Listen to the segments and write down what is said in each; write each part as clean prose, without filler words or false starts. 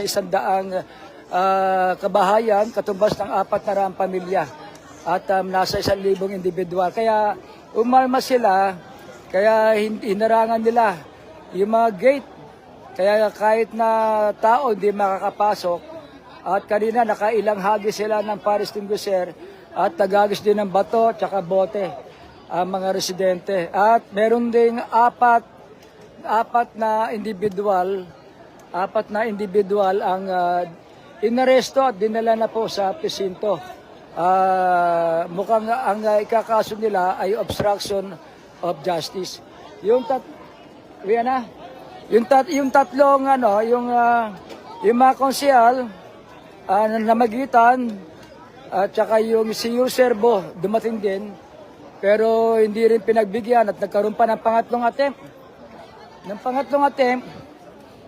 100 kabahayan, katumbas ng 400 pamilya at nasa 1,000 individual. Kaya umalma sila, kaya hinarangan nila yung mga gate. Kaya kahit na tao hindi makakapasok at kanina nakailang hagis sila ng fire extinguisher at tagagis din ng bato at bote ang mga residente. At meron ding apat na individual ang inaresto at dinala na po sa presinto. Mukhang ang ikakaso nila ay obstruction of justice. Yung tatlong yung mga konsehal na namagitan at saka yung si Serbo dumating din pero hindi rin pinagbigyan at nagkaroon pa ng pangatlong attempt. Ng pangatlong attempt,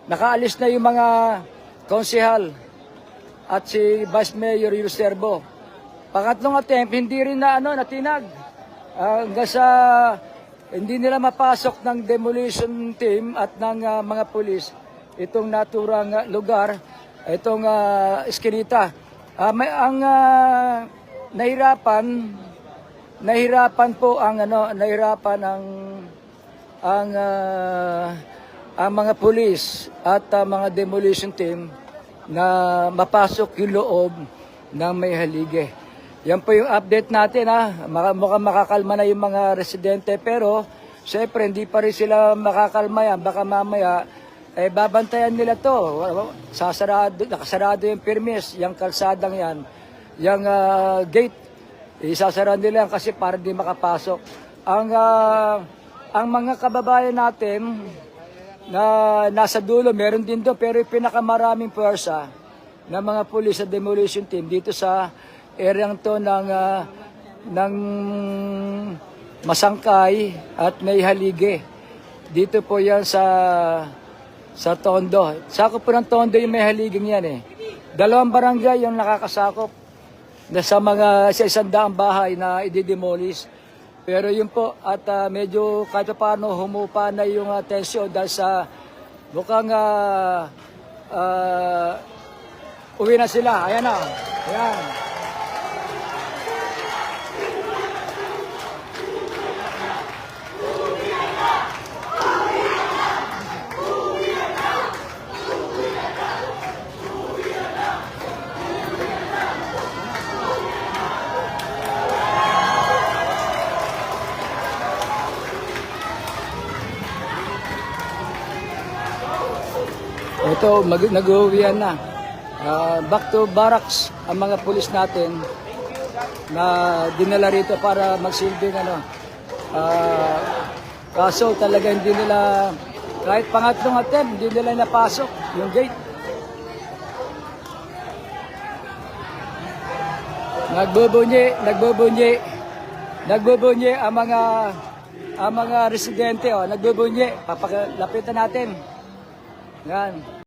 nakaalis na yung mga konsehal at si Vice Mayor Serbo. Pangatlong attempt, hindi rin natinag. Hanggang sa hindi nila mapasok ng demolition team at ng mga pulis itong naturang lugar, itong Eskinita. Nahirapan po ang mga pulis at mga demolition team na mapasok yung loob ng may halige. Yan po yung update natin mukhang makakalma na yung mga residente pero syempre hindi pa rin sila makakalma yan. Baka mamaya babantayan nila to. Nakasarado yung permis, yung kalsadang yan, yung gate. Isasara nila yan kasi para di makapasok. Ang mga kababayan natin na nasa dulo, meron din doon, pero yung pinakamaraming puwersa ng mga pulis sa demolition team dito sa area to ng Masangkay at May Halige. Dito po yan sa Tondo. Sakop po ng Tondo yung May Haligeng yan eh. 2 barangay yung nakakasakop na sa 100 bahay na i-demolish. Pero yun po, at medyo kahit paano humupa na yung tensyon dahil sa mukhang uwi na sila. Ayan na. Ayan. Ito, nag-uwian na. Back to barracks ang mga pulis natin na dinala rito para magsilbing kaso talaga hindi nila, kahit pangatlong attempt, hindi nila napasok yung gate. Nagbubunyi ang mga residente, nagbubunyi. Papalapitan natin. Yan.